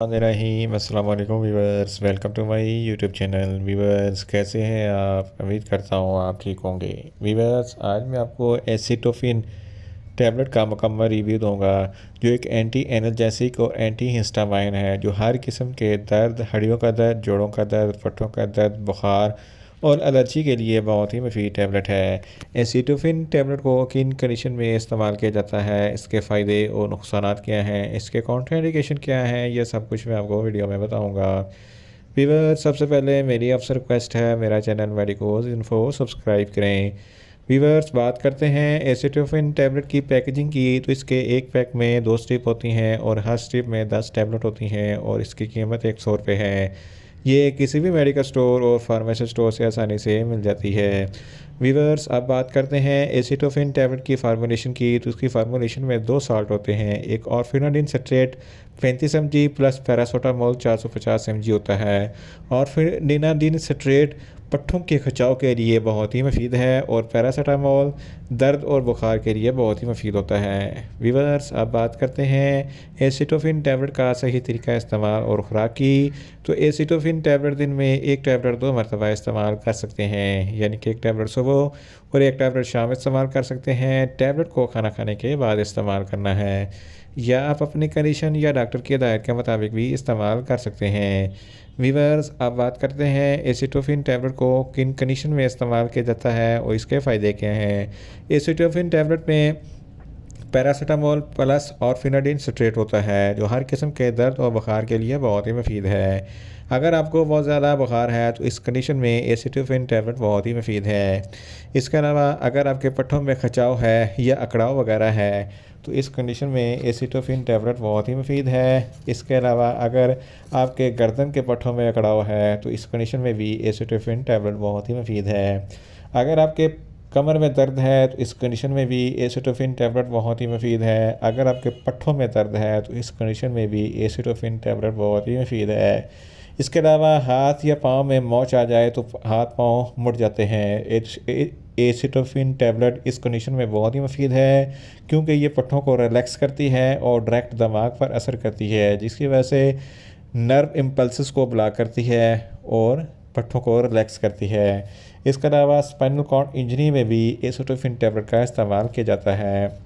रहीम अस्सलाम वालेकुम viewers, welcome to my YouTube channel. Viewers, कैसे हैं आप? उम्मीद करता हूँ आप ठीक होंगे। वीवर्स, आज मैं आपको एसिटोफिन टैबलेट का मुकम्मल रिव्यू दूंगा, जो एक एंटी एनर्जेसिक और एंटी हिस्टामाइन है, जो हर किस्म के दर्द, हड्डियों का दर्द, जोड़ों का दर्द, पट्टों का दर्द, बुखार और एलर्जी के लिए बहुत ही मुफीद टैबलेट है। एसिटोफिन टैबलेट को किन कंडीशन में इस्तेमाल किया जाता है, इसके फ़ायदे और नुकसान क्या हैं, इसके कॉन्ट्राइंडिकेशन क्या हैं, यह सब कुछ मैं आपको वीडियो में बताऊंगा। वीवर, सबसे पहले मेरी आपसे रिक्वेस्ट है, मेरा चैनल मेडिकोज इन्फो सब्सक्राइब करें। वीवर्स, बात करते हैं एसिटोफिन टैबलेट की पैकेजिंग की, तो इसके एक पैक में 2 स्ट्रिप होती हैं और हर स्ट्रिप में 10 टैबलेट होती हैं और इसकी कीमत 100 रुपये है। ये किसी भी मेडिकल स्टोर और फार्मेसी स्टोर से आसानी से मिल जाती है। वीवर्स, अब बात करते हैं एसिटोफिन टैबलेट की फार्मूलेशन की, तो उसकी फार्मूलेशन में 2 साल्ट होते हैं। एक orphenadrine citrate 35 mg plus paracetamol 450 mg होता है। ऑर्फिनाडिन सिट्रेट पट्ठों के खिंचाव के लिए बहुत ही मुफीद है और पैरासीटामोल दर्द और बुखार के लिए बहुत ही मुफीद होता है। वीवर्स, अब बात करते हैं एसिटोफिन टैबलेट का सही तरीका इस्तेमाल और खुराक की, तो एसिटोफिन टैबलेट दिन में एक टैबलेट 2 मरतबा इस्तेमाल कर सकते हैं, यानी कि एक टैबलेट सुबह और एक टैबलेट शाम इस्तेमाल कर सकते हैं। टैबलेट को खाना खाने के बाद इस्तेमाल करना है, या आप अपनी कंडीशन या डॉक्टर की हिदायत के मुताबिक भी इस्तेमाल कर सकते हैं। वीवर्स, अब बात करते हैं एसिटोफिन टैबलेट को किन कंडीशन में इस्तेमाल किया जाता है और इसके फ़ायदे क्या हैं। एसिटोफिन टैबलेट में पैरासीटामोल प्लस ऑर्फिनाडिन सिट्रेट होता है, जो हर किस्म के दर्द और बुखार के लिए बहुत ही मुफीद है। अगर आपको बहुत ज़्यादा बुखार है तो इस कंडीशन में एसिटोफिन टैबलेट बहुत ही मुफीद है। इसके अलावा अगर आपके पट्ठों में खिंचाव है या अकड़ाव वगैरह है तो इस कंडीशन में एसिटोफिन टैबलेट बहुत ही मुफीद है। इसके अलावा अगर आपके गर्दन के पट्ठों में अकड़ाव है तो इस कंडीशन में भी एसिटोफिन टैबलेट बहुत ही मुफीद है। अगर आपके कमर में दर्द है तो इस कंडीशन में भी एसिटोफिन टैबलेट बहुत ही मुफीद है। अगर आपके पट्ठों में दर्द है तो इस कंडीशन में भी एसिटोफिन टैबलेट बहुत ही मुफीद है। इसके अलावा हाथ या पाँव में मोच आ जाए तो हाथ पाँव मुड़ जाते हैं, एसिटोफिन टैबलेट इस कंडीशन में बहुत ही मुफीद है, क्योंकि ये पट्ठों को रिलैक्स करती है और डायरेक्ट दिमाग पर असर करती है, जिसकी वजह से नर्व इम्पल्सेस को ब्लॉक करती है और पट्ठों को रिलैक्स करती है। इसके अलावा स्पाइनल कॉर्ड इंजरी में भी एसिटोफिन टैबलेट का इस्तेमाल किया जाता है।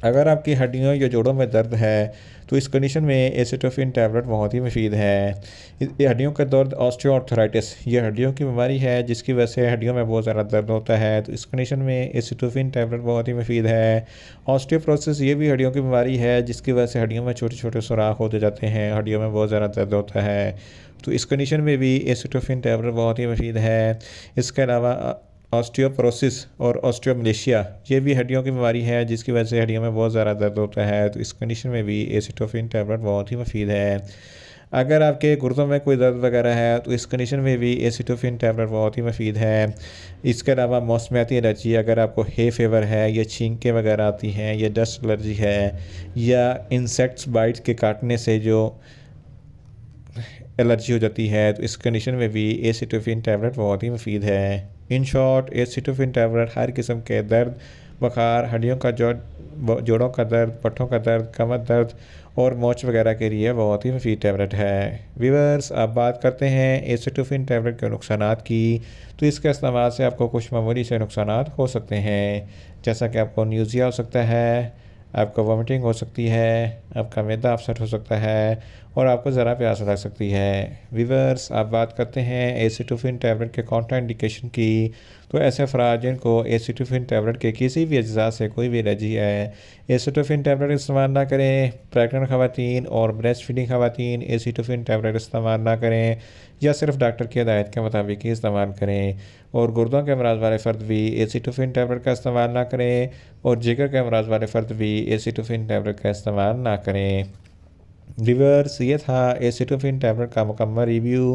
अगर आपकी हड्डियों या जोड़ों में दर्द है तो इस कंडीशन में एसिटोफिन टैबलेट बहुत ही मुफीद है। ये हड्डियों का दर्द ऑस्टियोआर्थराइटिस, ये हड्डियों की बीमारी है जिसकी वजह से हड्डियों में बहुत ज़्यादा दर्द होता है, तो इस कंडीशन में एसिटोफिन टैबलेट बहुत ही मुफीद है। ऑस्टियोपोरोसिस, ये भी हड्डियों की बीमारी है जिसकी वजह से हड्डियों में छोटे छोटे सुराख होते जाते हैं, हड्डियों में बहुत ज़्यादा दर्द होता है, तो इस कंडीशन में भी एसिटोफिन टैबलेट बहुत ही मुफीद है। इसके अलावा ऑस्टियोपोरोसिस और ऑस्टियोमलेशिया, ये भी हड्डियों की बीमारी है जिसकी वजह से हड्डियों में बहुत ज़्यादा दर्द होता है, तो इस कंडीशन में भी एसिटोफिन टैबलेट बहुत ही मुफीद है। अगर आपके गुर्दों में कोई दर्द वगैरह है तो इस कंडीशन में भी एसिटोफिन टैबलेट बहुत ही मुफीद है। इसके अलावा मौसमियाती एलर्जी, अगर आपको हे फेवर है या छींकें वगैरह आती हैं या डस्ट एलर्जी है या इंसेक्ट्स बाइट्स के काटने से जो एलर्जी हो जाती है, तो इस कंडीशन में भी एसिटोफिन टैबलेट बहुत ही मुफीद है। इन शॉर्ट, एसिटोफिन टैबलेट हर किस्म के दर्द, बुखार, हड्डियों का जोड़ों का दर्द, पट्ठों का दर्द, कमर दर्द और मोच वगैरह के लिए बहुत ही मुफीद टैबलेट है। व्यूअर्स, अब बात करते हैं एसिटोफिन टैबलेट के नुकसानात की, तो इसके इस्तेमाल से आपको कुछ मामूली से नुकसानात हो सकते हैं, जैसा कि आपको न्यूज़िया हो सकता है, आपको वॉमिटिंग हो सकती है, आपका मैदा अपसेट हो सकता है और आपको ज़रा प्यास लग सकती है। व्यूअर्स, आप बात करते हैं एसिटोफिन टैबलेट के कॉन्ट्राइंडिकेशन की, तो ऐसे अफराद जिनको एसिटोफिन टैबलेट के किसी भी अज्जा से कोई भी एलर्जी है, एसिटोफिन टैबलेट इस्तेमाल ना करें। प्रेगनेंट ख़वातीन और ब्रेस्ट फीडिंग ख़वातीन एसिटोफिन टैबलेट इस्तेमाल ना करें या सिर्फ डॉक्टर की हिदायत के मुताबिक ही इस्तेमाल करें। और गुर्दों के अमराज वाले फ़र्द भी एसिटोफिन टैबलेट का इस्तेमाल ना करें और जिगर के अमराज वाले फ़र्द भी एसिटोफिन टैबलेट का इस्तेमाल ना करें। व्यूअर्स, ये था एसिटोफिन टैबलेट का मुकम्मल रिव्यू।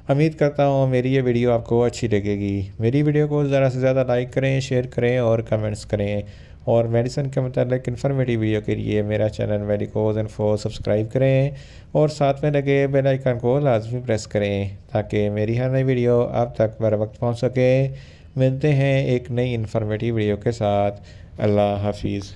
उम्मीद करता हूँ मेरी ये वीडियो आपको अच्छी लगेगी। मेरी वीडियो को ज़्यादा से ज़्यादा लाइक करें, शेयर करें और कमेंट्स करें, और मेडिसिन के मतलब इन्फॉर्मेटिव वीडियो के लिए मेरा चैनल मेडिकोज इन्फो सब्सक्राइब करें और साथ में लगे बेल आइकन को लाजमी प्रेस करें ताकि मेरी हर नई वीडियो आप तक बर वक्त पहुँच सके। मिलते हैं एक नई इन्फॉर्मेटिव वीडियो के साथ। अल्लाह हाफिज़।